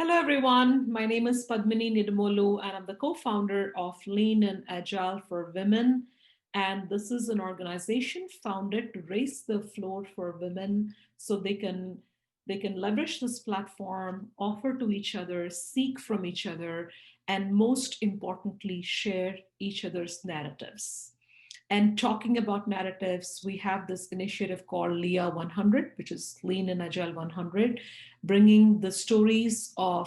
Hello, everyone. My name is Padmini Nidumolu, and I'm the co-founder of Lean and Agile for Women. And this is an organization founded to raise the floor for women so they can leverage this platform, offer to each other, seek from each other, and most importantly, share each other's narratives. And talking about narratives, we have this initiative called LIA100, which is Lean and Agile 100, bringing the stories of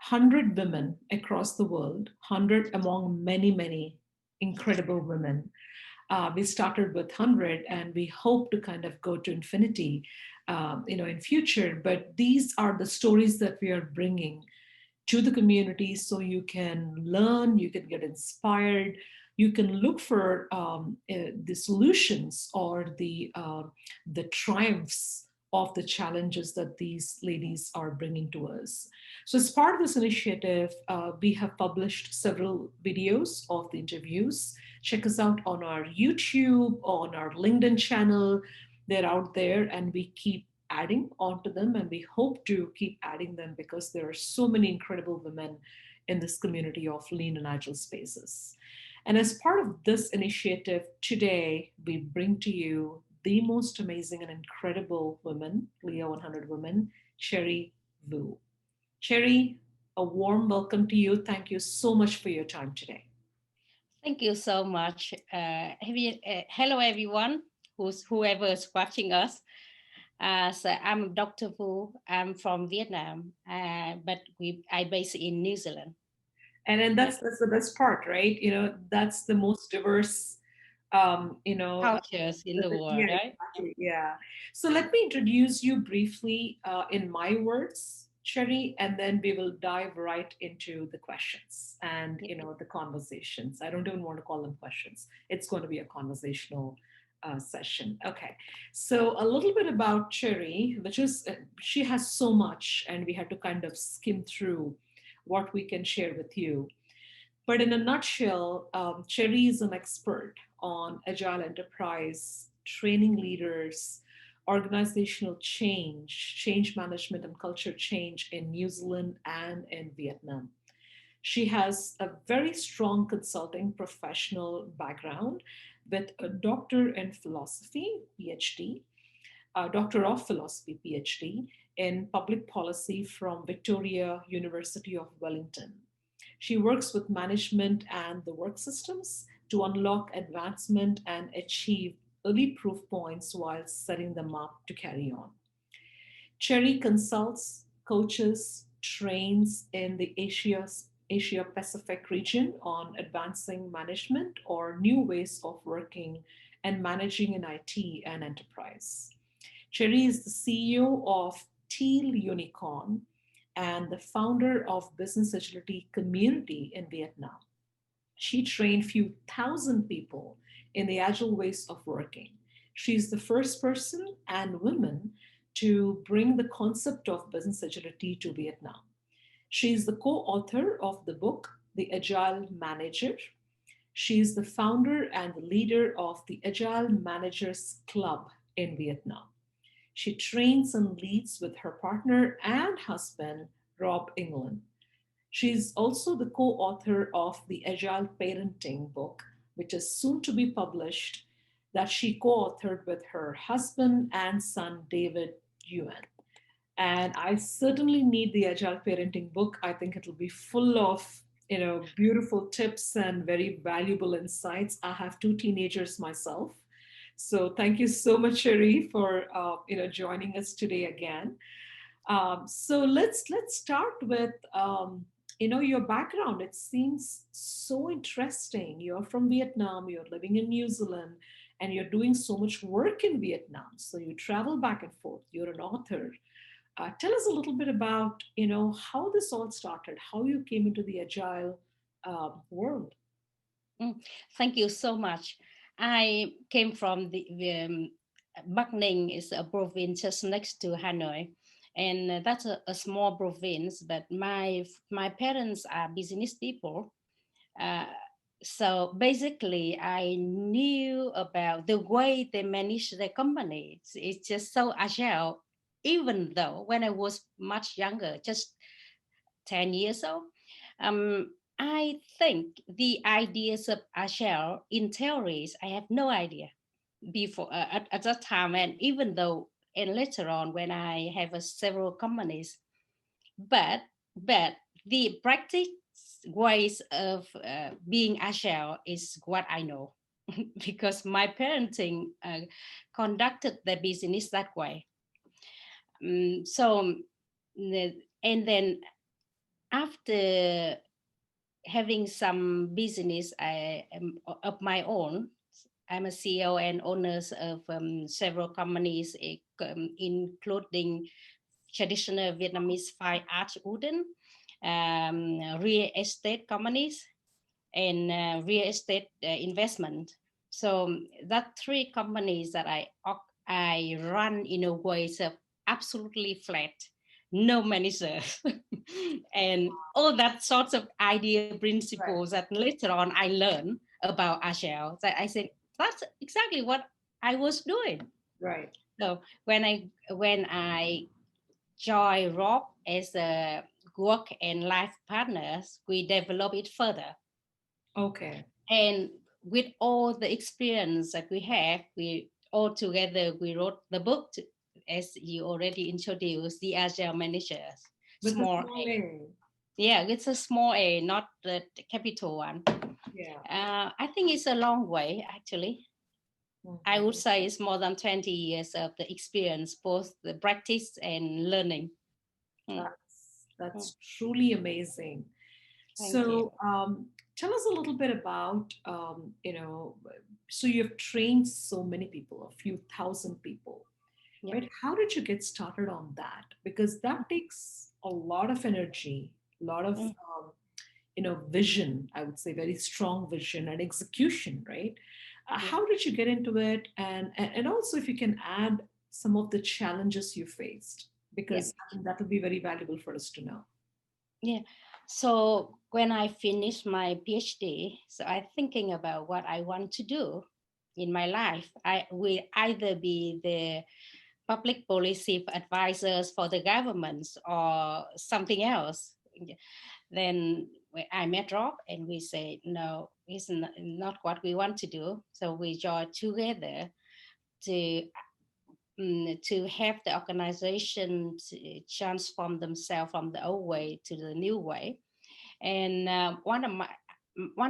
100 women across the world, 100 among many, many incredible women. We started with 100 and we hope to kind of go to infinity, in future. But these are the stories that we are bringing to the community so you can learn, you can get inspired, you can look for the solutions or the triumphs of the challenges that these ladies are bringing to us. So as part of this initiative, we have published several videos of the interviews. Check us out on our YouTube, on our LinkedIn channel. They're out there and we keep adding onto them, and we hope to keep adding them because there are so many incredible women in this community of lean and agile spaces. And as part of this initiative today, we bring to you the most amazing and incredible women, LIA100 women, Cherry Vu. Cherry, a warm welcome to you. Thank you so much for your time today. Thank you so much. Hello, everyone, whoever is watching us. So I'm Dr. Vu. I'm from Vietnam, but I based in New Zealand. And Yeah. that's the best part, right? That's the most diverse, um, you know, uh, Cultures in the yeah, world, right? exactly. Yeah. So let me introduce you briefly in my words, Sherry, and then we will dive right into the questions and, Yeah. the conversations. I don't even want to call them questions. It's going to be a conversational session. Okay. So a little bit about Cherry, which is, she has so much, and we had to kind of skim through what we can share with you. But in a nutshell, Cherry is an expert on agile enterprise, training leaders, organizational change, change management, and culture change in New Zealand and in Vietnam. She has a very strong consulting professional background with a doctor in philosophy, PhD, a doctor of philosophy, PhD, in public policy from Victoria University of Wellington. She works with management and the work systems to unlock advancement and achieve early proof points while setting them up to carry on. Cherry consults, coaches, trains in the Asia Pacific region on advancing management or new ways of working and managing in IT and enterprise. Cherry is the CEO of Teal Unicorn and the founder of Business Agility Community in Vietnam. She trained few thousand people in the agile ways of working. She's the first person and woman to bring the concept of business agility to Vietnam. She's the co-author of the book, The Agile Manager. She's the founder and the leader of the Agile Managers Club in Vietnam. She trains and leads with her partner and husband, Rob England. She's also the co author of the Agile Parenting book, which is soon to be published, that she co authored with her husband and son, David Nguyen. And I certainly need the Agile Parenting book. I think it'll be full of beautiful tips and very valuable insights. I have two teenagers myself, so thank you so much, Sherry, for joining us today again. So let's start with your background. It seems so interesting. You're from Vietnam. You're living in New Zealand, and you're doing so much work in Vietnam. So you travel back and forth. You're an author. Tell us a little bit about how this all started, how you came into the agile world. Mm. Thank you so much. I came from the Bắc Ninh is a province just next to Hanoi, and that's a small province. But my parents are business people, uh, so basically I knew about the way they manage their company. It's just so agile. Even though when I was much younger, just 10 years old. I think the ideas of Agile in theories, I have no idea before at that time. And even though, and later on when I have several companies, but the practice ways of being Agile is what I know because my parenting conducted the business that way. So, and then after having some business of my own, I'm a CEO and owners of several companies, including traditional Vietnamese fine art wooden, real estate companies, and real estate investment. So that three companies that I run in a way of absolutely flat, no managers, and all that sorts of idea principles that later on I learned about Agile. That I said that's exactly what I was doing. Right. So when I joined Rob as a work and life partners, we develop it further. Okay. And with all the experience that we have, we all together we wrote the book, as you already introduced, the Agile Managers. With a Small small A. A. Yeah, it's a small A, not the capital one. Yeah. I think it's a long way, actually. I would Mhm. say it's more than 20 years of the experience, both the practice and learning. Mm. That's truly amazing. Thank you. So, tell us a little bit about, so you've trained so many people, a few thousand people, Yeah. right? How did you get started on that? Because that takes a lot of energy, a lot of, Mm. vision, I would say, very strong vision and execution, right? Yeah. How did you get into it? And also, if you can add some of the challenges you faced, Yeah. because I think that would be very valuable for us to know. Yeah. So when I finished my PhD, so I'm thinking about what I want to do in my life. I will either be the public policy advisors for the governments or something else. Then I met Rob and we said, no, it's not what we want to do. So we joined together to to have the organization to transform themselves from the old way to the new way. And one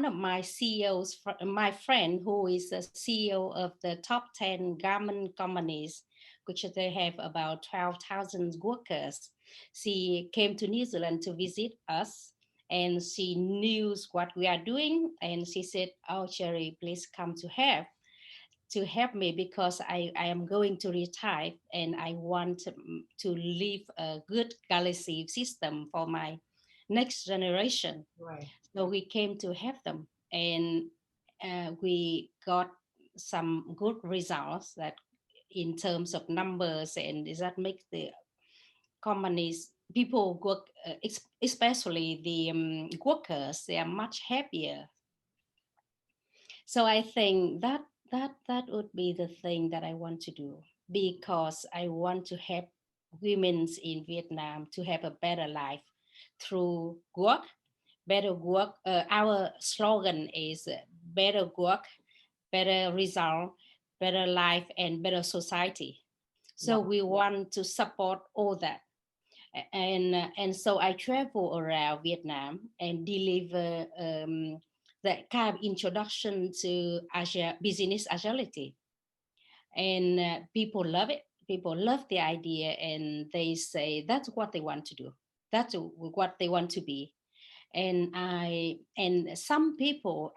of my CEOs, my friend who is a CEO of the top 10 garment companies, which they have about 12,000 workers, she came to New Zealand to visit us. And she knew what we are doing, and she said, "Oh, Cherry, please come to help me because I am going to retire and I want to leave a good galaxy system for my next generation." Right. So we came to help them, and we got some good results that in terms of numbers, and that makes the companies people work, especially the workers, they are much happier. So I think that would be the thing that I want to do because I want to help women in Vietnam to have a better life through work, better work. Our slogan is better work, better result, better life, and better society. So Wow. we want to support all that. And so I travel around Vietnam and deliver that kind of introduction to business agility, and people love it. People love the idea, and they say that's what they want to do. That's what they want to be. And some people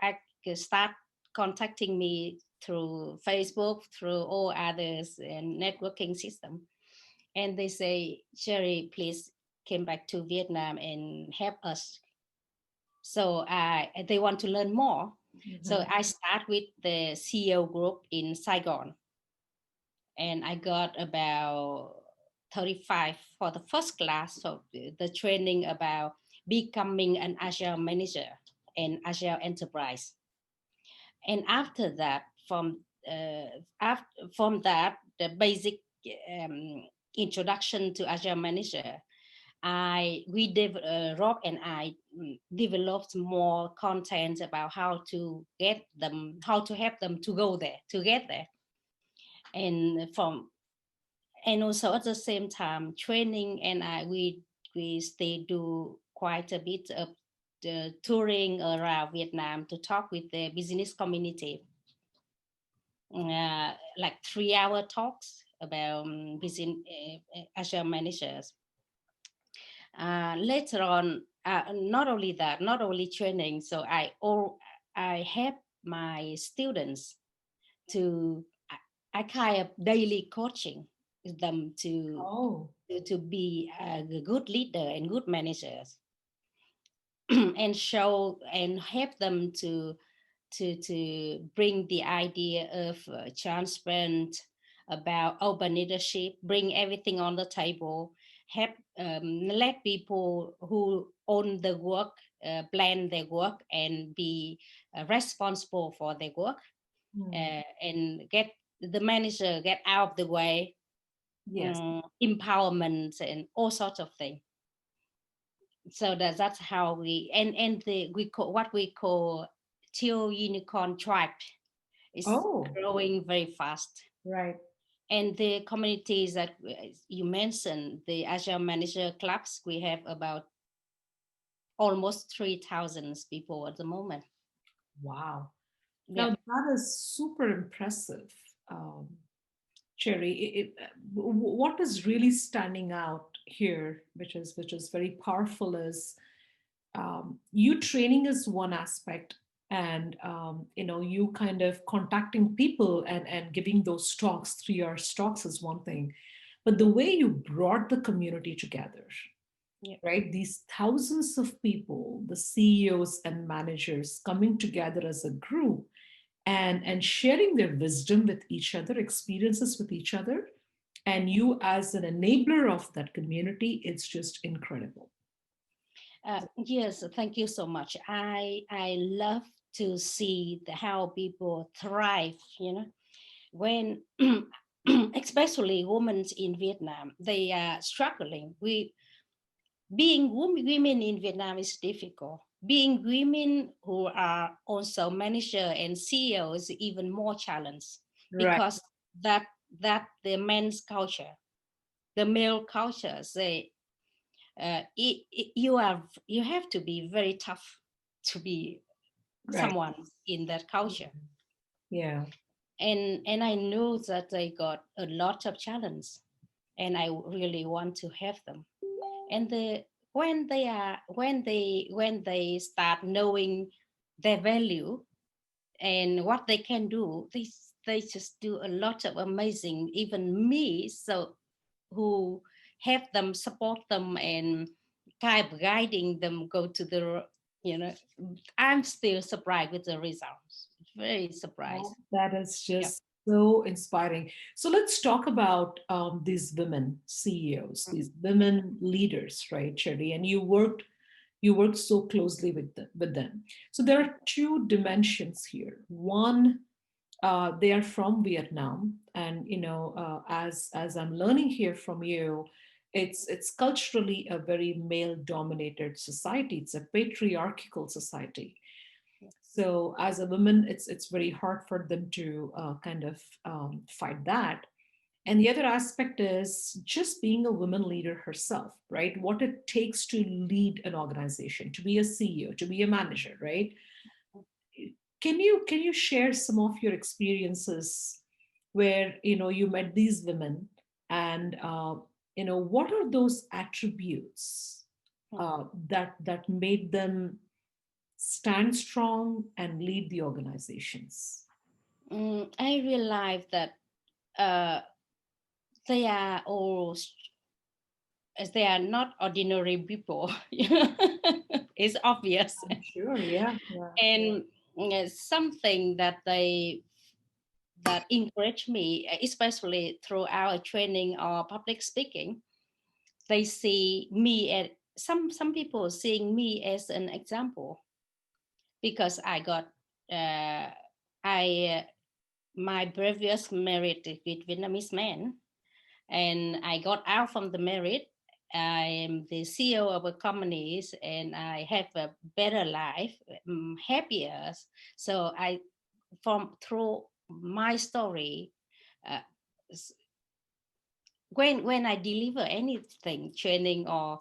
start contacting me through Facebook, through all others and networking system, and they say, "Sherry, please came back to Vietnam and help us." So they want to learn more. So Mhm. I start with the CEO group in Saigon, and I got about 35 for the first class. So the training about becoming an Agile manager and Agile enterprise. And after that, from that, the basic um, introduction to Agile manager, Rob and I developed more content about how to help them to go there, to get there, and also at the same time training, and we stay do quite a bit of touring around Vietnam to talk with the business community, like 3-hour talks about business Agile managers. Later on, not only training, so I help my students to I kind of daily coaching them to be a good leader and good managers, and show and help them to bring the idea of transparent, about open leadership, bring everything on the table, help let people who own the work plan their work and be responsible for their work, and get the manager get out of the way, Yes. empowerment and all sorts of things. So that's how we call what we call Teal Unicorn tribe is growing very fast. Right. And the communities that you mentioned, the Agile Manager clubs, we have about almost 3,000 people at the moment. Wow. Yeah. Now that is super impressive, Cherry. What is really standing out here, which is very powerful, is you training is one aspect, and you kind of contacting people and giving those talks, 3 hour talks, is one thing, but the way you brought the community together, right? These thousands of people, the CEOs and managers coming together as a group and sharing their wisdom with each other, experiences with each other, and you as an enabler of that community, it's just incredible. Yes, thank you so much. I love to see how people thrive, when especially women in Vietnam, they are struggling. Being women in Vietnam is difficult. Being women who are also manager and CEO is even more challenge, because that the men's culture, the male culture, say you have to be very tough to be someone in that culture. Yeah. And I know that they got a lot of challenge, and I really want to help them. And when they start knowing their value and what they can do, they just do a lot of amazing, even me, so who help them, support them, and kind of guiding them go to the, I'm still surprised with the results. Very surprised. That is just so inspiring. So let's talk about these women CEOs, these women leaders, right, Cherry? And you worked so closely with them. So there are two dimensions here. One, they are from Vietnam, and as I'm learning here from you, it's culturally a very male dominated society. It's a patriarchal society. So as a woman, it's very hard for them to kind of fight that. And the other aspect is just being a woman leader herself, right? What it takes to lead an organization, to be a CEO, to be a manager, right? Can you share some of your experiences where you met these women, and what are those attributes that made them stand strong and lead the organizations? I realized that they are all, as they are not ordinary people. It's obvious. I'm sure, yeah. And something that encourage me, especially through our training or public speaking, they see me as some people seeing me as an example, because I got my previous marriage with Vietnamese man, and I got out from the marriage, I am the CEO of a company and I have a better life, happier. So from through my story, uh, when I deliver anything, training or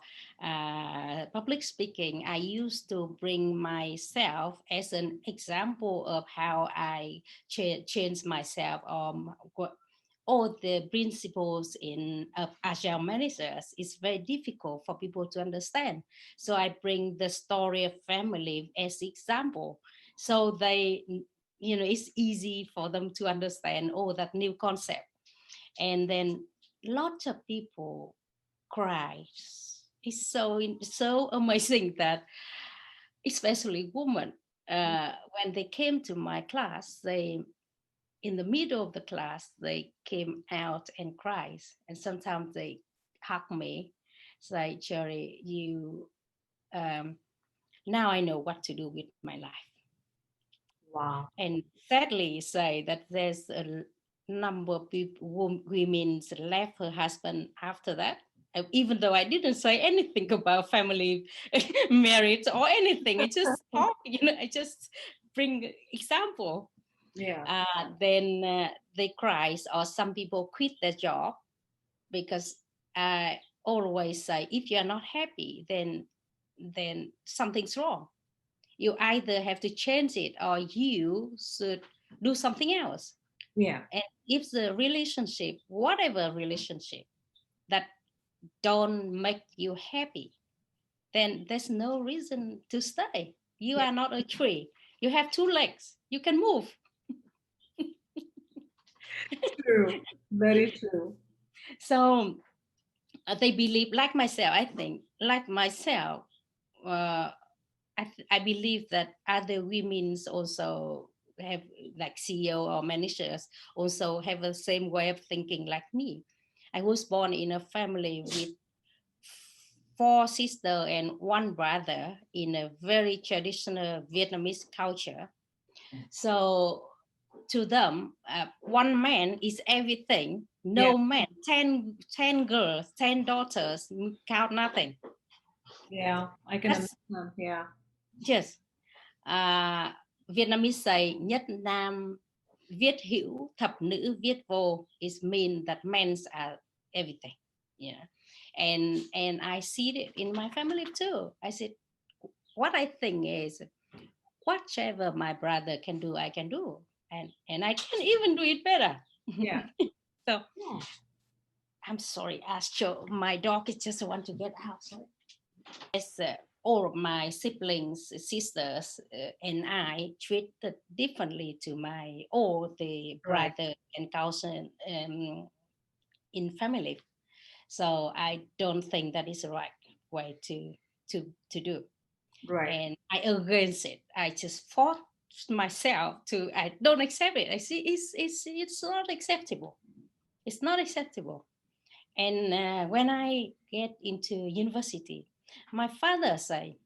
public speaking, I used to bring myself as an example of how I change myself. All the principles in Agile Managers is very difficult for people to understand. So I bring the story of family as example. So they, it's easy for them to understand all that new concept. And then lots of people cry. It's so amazing that, especially women, when they came to my class, they in the middle of the class they came out and cries, and sometimes they hug me, say, Cherry, you now I know what to do with my life. Wow. And sadly say that there's a number of people, women left her husband after that, even though I didn't say anything about family marriage or anything. It just talk, I just bring example. Yeah. Then they cries, or some people quit their job, because I always say, if you're not happy, then something's wrong. You either have to change it or you should do something else. Yeah. And if the relationship, whatever relationship, that don't make you happy, then there's no reason to stay. You Yeah. are not a tree. You have two legs. You can move. True. Very true. So they believe, like myself, I think, like myself, uh, I believe that other women's also have, like CEO or managers, also have the same way of thinking like me. I was born in a family with four sisters and one brother in a very traditional Vietnamese culture. So to them, one man is everything. Yeah. No man, 10 girls, 10 daughters, count nothing. Yeah. I can That's understand. Yeah. just Vietnamese say nhất nam viết hữu, thập nữ viết vô. It means that men's are everything. Yeah. And I see it in my family too. I said, what I think is, whatever my brother can do, I can do. And I can even do it better. Yeah. So Oh, I'm sorry, Astro. My dog is just want to get out. Sorry. As all of my siblings, sisters, and I treated differently to my all the right. brother and cousin in family. So I don't think that is the right way to do. Right. And I against it. I just fought myself to. I don't accept it. I see it's not acceptable. It's not acceptable. And when I get into university, my father say,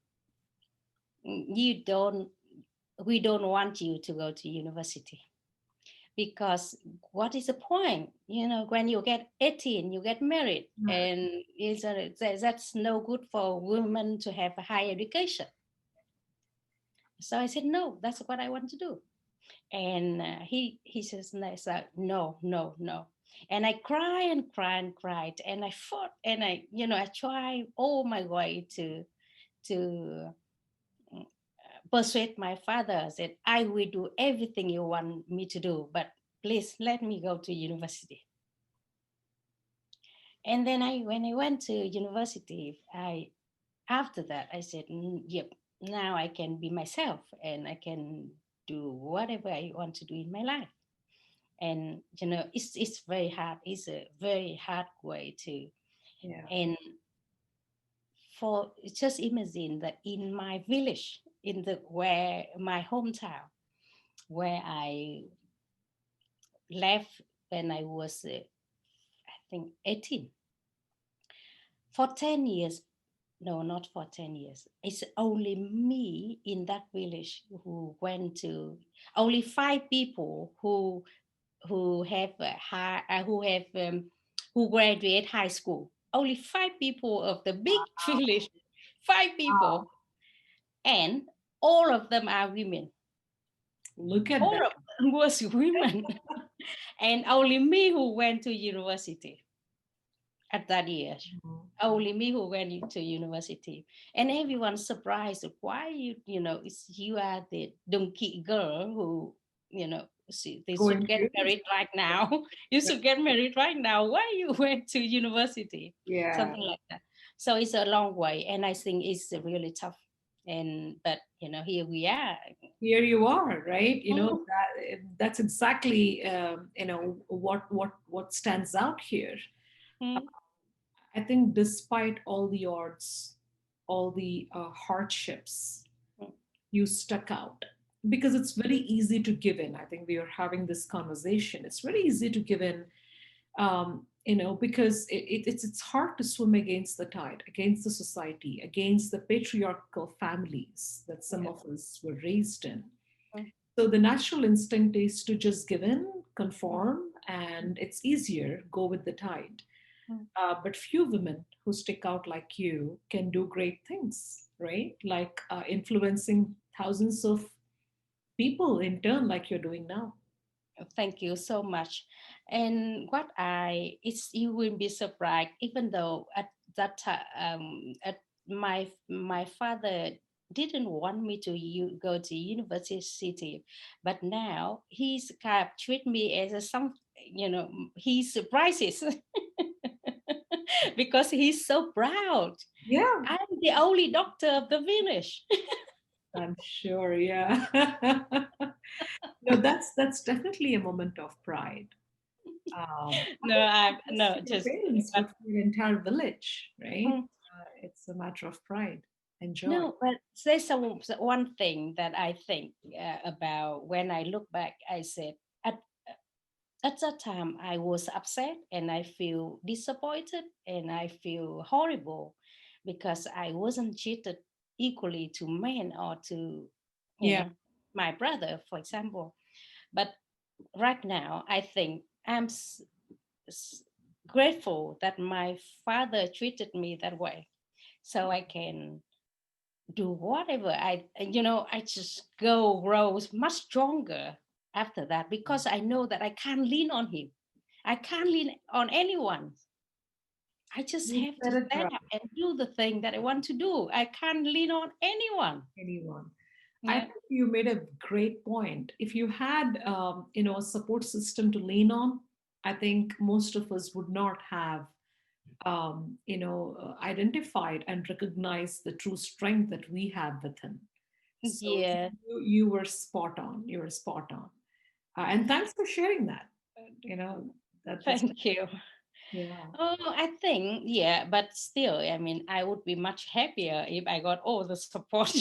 you don't we don't want you to go to university, because what is the point, when you get 18 you get married, Right. and that's no good for women to have a higher education. So I said, no, that's what I want to do. And he says, no, no, no. And I cry and cry and cried, and I fought, and I try all my way to persuade my father. Said, I will do everything you want me to do, but please let me go to university. And then when I went to university, after that I said, yep, now I can be myself and I can do whatever I want to do in my life. And it's very hard. It's a very hard way to. Yeah. And for just imagine that in my village, in the where my hometown, where I left when I was, I think, 18. For 10 years, no, not for 10 years. It's only me in that village who went to, only 5 people who have who graduate high school. only 5 people of the big village, 5 people, and all of them are women. Look at All that. of them was women, and only me who went to university at that age. Mhm. Only me who went to university, and everyone's surprised. Why it's you are the donkey girl who they should Going get to married right now. You should get married right now. Why you went to university? yeah. Something like that. So it's a long way, and I think it's really tough. And but here we are. Here you are, right? Mm, That's exactly what stands out here. mm, I think despite all the odds, all the hardships, mm. you stuck out because it's very easy to give in. I think we are having this conversation. It's very easy to give in, because it's hard to swim against the tide, against the society, against the patriarchal families that some Yeah. of us were raised in. Mm, So the natural instinct is to just give in, mm, conform, and it's easier, go with the tide. mm. But few women who stick out like you can do great things, right? Like influencing thousands of people in turn, like you're doing now. Thank you so much. And what it's you will be surprised, even though at that time, at my father didn't want me to go to university, but now he's kind of treat me as a some, he surprises because he's so proud. Yeah, I'm the only doctor of the village. I'm sure. Yeah. No, that's definitely a moment of pride. No, Not just no, for your just parents, but, but for your entire village, right? mm. It's a matter of pride and joy. No, but there's one thing that I think about when I look back. I said at at that time I was upset and I feel disappointed and I feel horrible because I wasn't treated equally to men or to you Yeah. know my brother, for example. But right now, I think I'm s- grateful that my father treated me that way, so I can do whatever I just grow much stronger after that because I know that I can't lean on him. I can't lean on anyone. I just You have to said it stand right. up and do the thing that I want to do. I can't lean on anyone. Anyone. I Yeah. think you made a great point. If you had, a support system to lean on, I think most of us would not have, identified and recognized the true strength that we have within. So Yeah. you were spot on. You were spot on. And thanks for sharing that. That's Thank you. yeah. Oh, I think, yeah, but still, I mean, I would be much happier if I got all the support.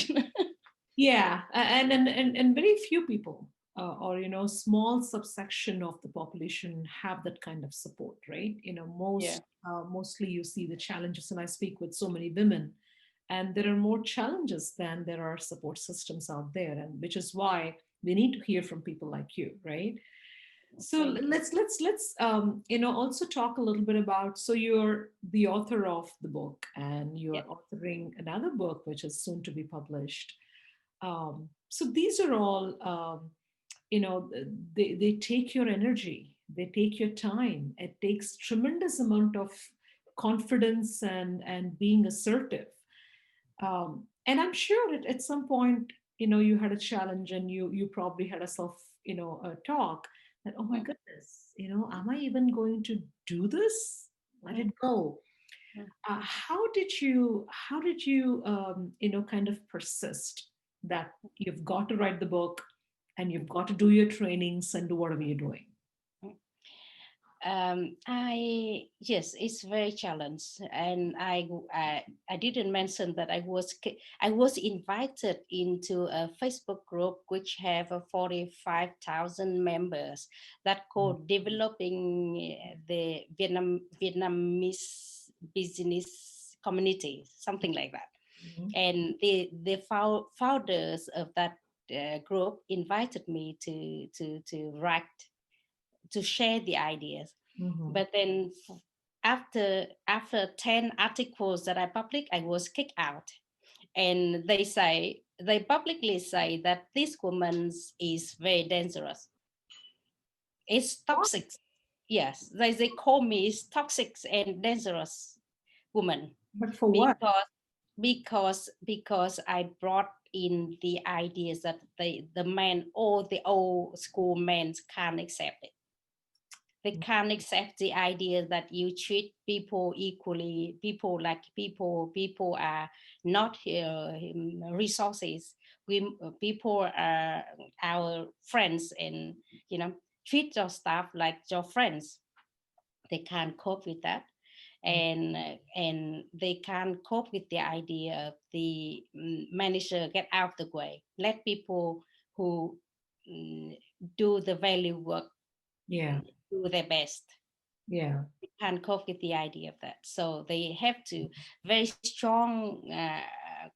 Yeah, and very few people, or small subsection of the population have that kind of support, right? Yeah. Mostly you see the challenges, and I speak with so many women, and there are more challenges than there are support systems out there, and which is why we need to hear from people like you, right? So Thank you. let's also talk a little bit about. So you're the author of the book, and Yeah. you're authoring another book which is soon to be published. So these are all, they take your energy, they take your time. It takes tremendous amount of confidence and being assertive. And I'm sure at some point, you had a challenge and you probably had a self, a talk that, oh my Mm, goodness, am I even going to do this? Let mm, it go. mm. How did you kind of persist that you've got to write the book and you've got to do your trainings and do whatever you're doing? I yes, it's very challenged, and I didn't mention that I was invited into a Facebook group which have 45,000 members that called developing the Vietnamese business community, something like that. Mhm. And the founders of that group invited me to write, to share the ideas. Mhm. But then after 10 articles that I published, I was kicked out. And they publicly say that this woman is very dangerous. It's What? toxic. Yes, they call me toxic and dangerous woman But for what? because because I brought in the ideas that the men, all the old school men can't accept it. They can't accept the idea that you treat people equally. People are not resources. People are our friends, and treat your staff like your friends. They can't cope with that, and they can't cope with the idea of the manager get out of the way, let people who mm, do the value work Yeah. do their best. Yeah. They can't cope with the idea of that, so they have to very strong,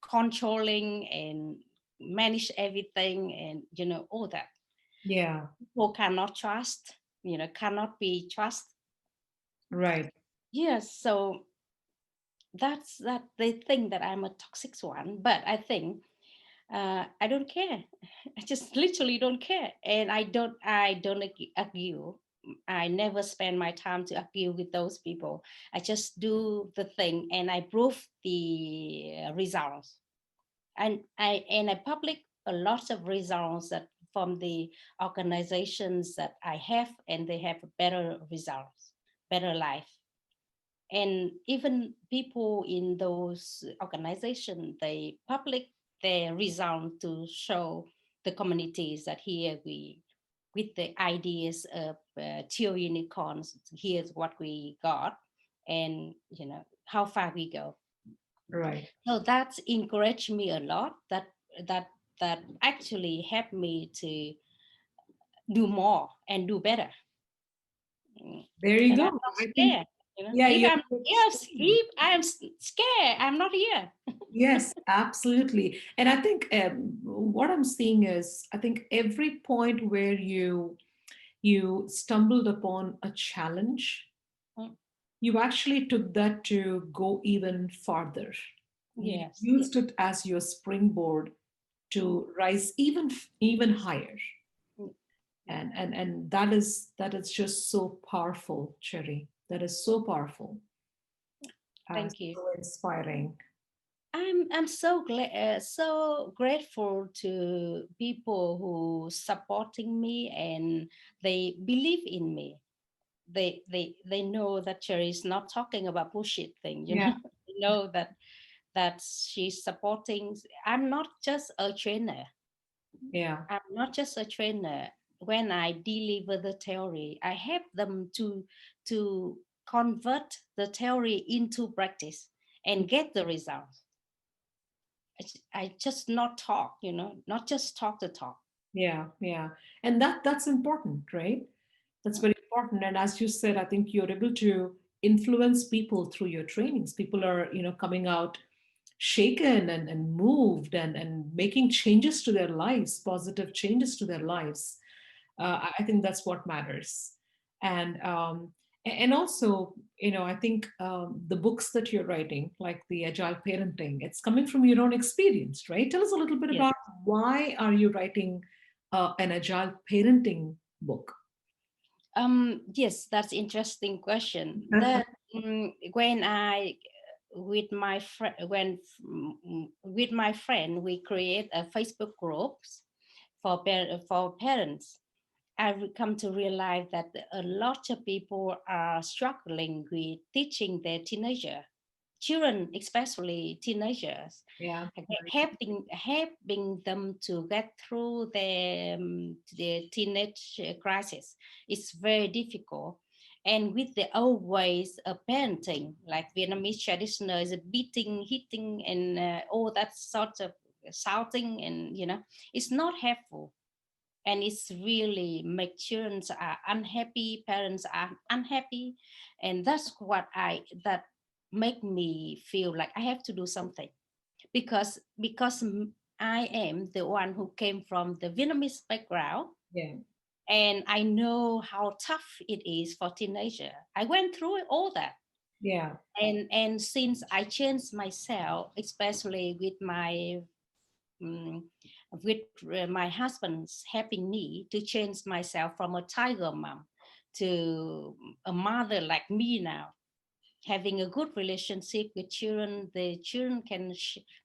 controlling and manage everything, and all that. Yeah. People cannot trust, cannot be trust. Right. Yes, so that's that they think that I'm a toxic one, but I think I don't care. I just literally don't care, and I don't argue. I never spend my time to argue with those people. I just do the thing, and I prove the results, and I publish a lot of results that from the organizations that I have, and they have better results, better life. And even people in those organizations, they public their results to show the communities that here we, with the ideas of Teal Unicorns, here's what we got, and how far we go. Right. So that encouraged me a lot. That that actually helped me to do more and do better. There you And I'm go. not I think, scared. yeah, If you're I'm, yes, if I'm scared, I'm not here. yes, absolutely. And I think what I'm seeing is, I think every point where you stumbled upon a challenge, Mm, you actually took that to go even farther. You yes, yes, used it as your springboard mm, to rise even higher. mm, mm. And that is just so powerful, Cherry. That is so powerful, Thank you. so inspiring. I'm so glad, so grateful to people who supporting me, and they believe in me. They know that Cherry is not talking about bullshit thing. Yeah, They know that she's supporting. I'm not just a trainer. yeah, I'm not just a trainer. When I deliver the theory, I help them to convert the theory into practice and get the results. I just not talk, not just talk the talk. yeah, yeah. And that's important, right? That's very important. And as you said, I think you're able to influence people through your trainings. People are, coming out shaken and moved and making changes to their lives, positive changes to their lives. I think that's what matters. And also, I think the books that you're writing, like the Agile Parenting, it's coming from your own experience, right? Tell us a little bit Yes. about why are you writing an Agile Parenting book? Yes, that's interesting question. That when I with my friend when with my friend we create a Facebook groups for parents. I've come to realize that a lot of people are struggling with teaching their teenager children, especially teenagers, Yeah. helping them to get through the teenage crisis. It's very difficult. And with the old ways of parenting, like Vietnamese traditional, is beating, hitting, and all that sort of shouting, and it's not helpful, and it's really make children are unhappy, parents are unhappy, and that's what that make me feel like I have to do something, because I am the one who came from the Vietnamese background, Yeah. and I know how tough it is for teenager. I went through all that. Yeah. And since I changed myself, especially mm, with my husband's helping me to change myself from a tiger mom to a mother like me now, having a good relationship with children.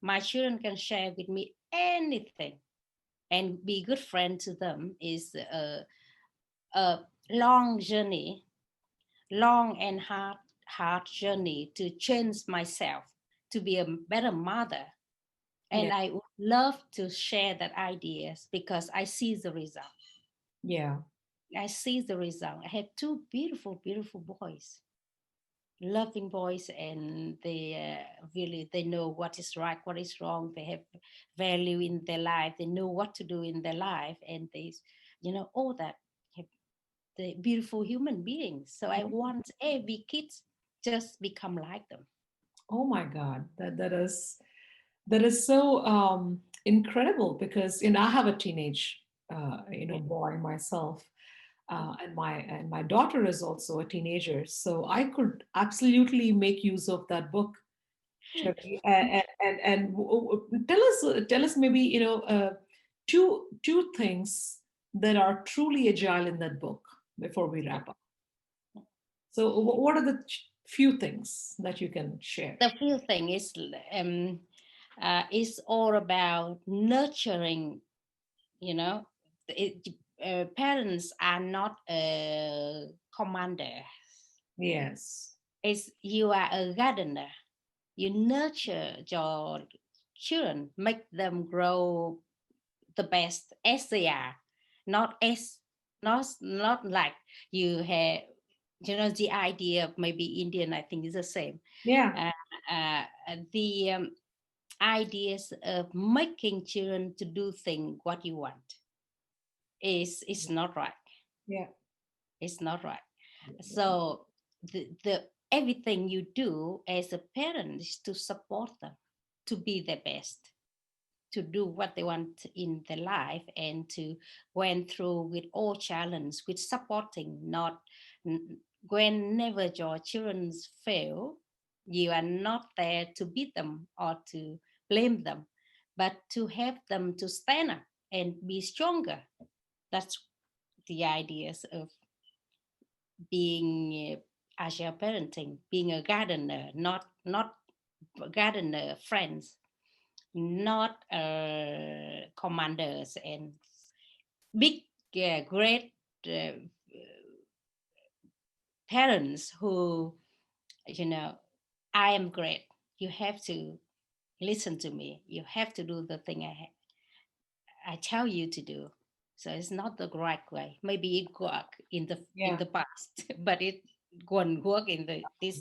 My children can share with me anything and be good friend to them is a long journey, long and hard journey to change myself to be a better mother. Yeah. And I would love to share that ideas because I see the result. Yeah. I see the result. I have two beautiful, beautiful boys, loving boys, and they really they know what is right, what is wrong. They have value in their life. They know what to do in their life, and all that. The beautiful human beings. So I want every kid just become like them. Oh my God, that is so incredible because I have a teenage Yeah. boy myself, and my daughter is also a teenager, so I could absolutely make use of that book, Cherry. And tell us maybe two things that are truly agile in that book before we wrap up. So what are the few things that you can share? The few thing is all about nurturing. You know, it, Parents are not a commander. Yes. It's you are a gardener. You nurture your children, make them grow the best as they are, not as not like you have. The idea of maybe Indian, I think, is the same. Yeah. Uh, the ideas of making children to do things what you want is not right. Yeah. It's not right. So the everything you do as a parent is to support them to be the best, to do what they want in their life, and to went through with all challenge with supporting, not whenever your children fail, you are not there to beat them or to blame them, but to help them to stand up and be stronger. That's the ideas of being agile parenting, being a gardener, not gardener friends, not commanders and big, great uh, parents who, you know, I am great. You have to listen to me. You have to do the thing I tell you to do. So it's not the right way. Maybe it worked in Yeah. the past, but it won't work in the this.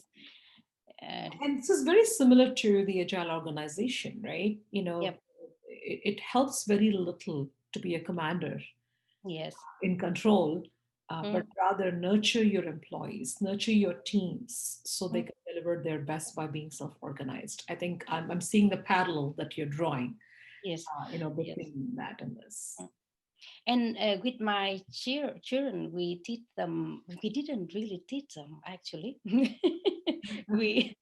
Uh, And this is very similar to the agile organization, right? yep. It helps very little to be a commander Yes. in control, but Mm, rather nurture your employees, nurture your teams so they mm, can deliver their best by being self-organized. I think I'm seeing the parallel that you're drawing, yes. Yes. between that and this. Mm. And with my children, we teach them. We didn't really teach them actually. we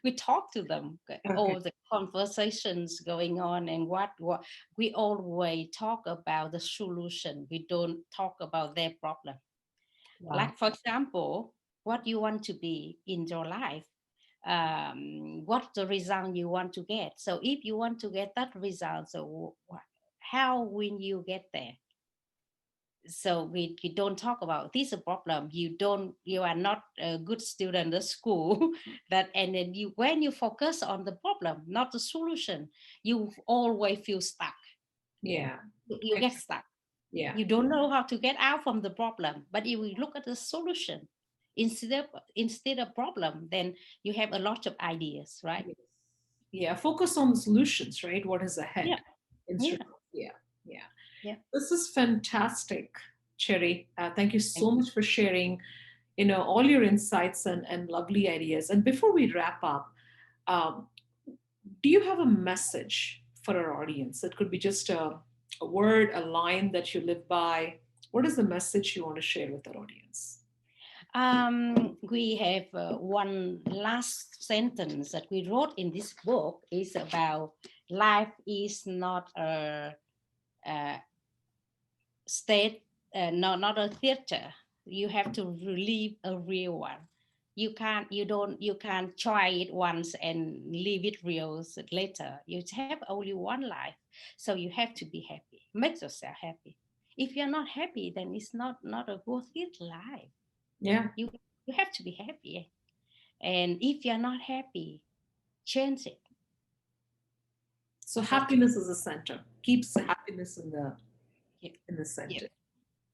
we talk to them. Okay. All the conversations going on, and what we always talk about the solution. We don't talk about their problem. Wow. Like for example, what you want to be in your life, what the result you want to get. So if you want to get that result, so how will you get there? So we don't talk about this a problem. You are not a good student at school. That and then you when you focus on the problem, not the solution, you always feel stuck. Yeah. You get stuck. Yeah. You don't know how to get out from the problem. But if we look at the solution instead of problem, then you have a lot of ideas, right? Yes. Yeah. Focus on the solutions, right? What is Yeah, ahead instead yeah, of, yeah. Yeah. yeah. This is fantastic, Cherry. Thank you Thank so you. much for sharing, all your insights and lovely ideas. And before we wrap up, um, do you have a message for our audience? It could be just a word, a line that you live by. What is the message you want to share with our audience? We have one last sentence that we wrote in this book is about life is not a state, not a theater. You have to live a real one. You can't try it once and leave it real later. You have only one life, so you have to be happy. Make yourself happy. If you're not happy, then it's not a worth it life. Yeah. You have to be happy. And if you're not happy, change it. So happiness is the center. Keeps the happiness in the Yeah. center.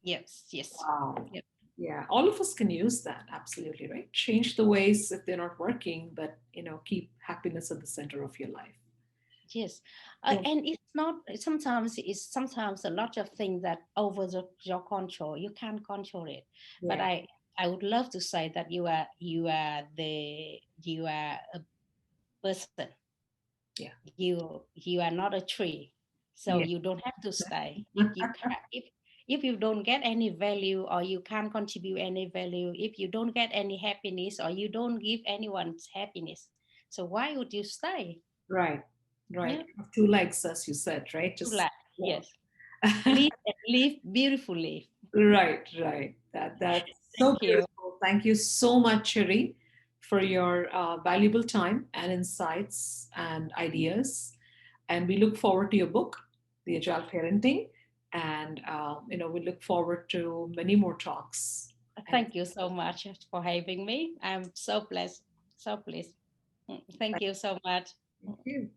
Yes. Wow. Yep. Yeah, all of us can use that. Absolutely, right? Change the ways if they're not working, but keep happiness at the center of your life. Yes, Yeah. and it's not. Sometimes a lot of things that over your control. You can't control it. But Yeah. I would love to say that you are a person. Yeah. You are not a tree, so Yeah. you don't have to stay. If you don't get any value or you can't contribute any value, if you don't get any happiness or you don't give anyone happiness, so why would you stay? Right. Yeah, Right. Two legs, as you said, right? to Just life. Yes. Live beautifully. right, right. That's so Thank you. beautiful. Thank you so much, Chiri, for your valuable time and insights and ideas. And we look forward to your book, The Agile Parenting. And we look forward to many more talks. And Thank you so much for having me. I'm so blessed. So pleased. Thank thank you so much. you.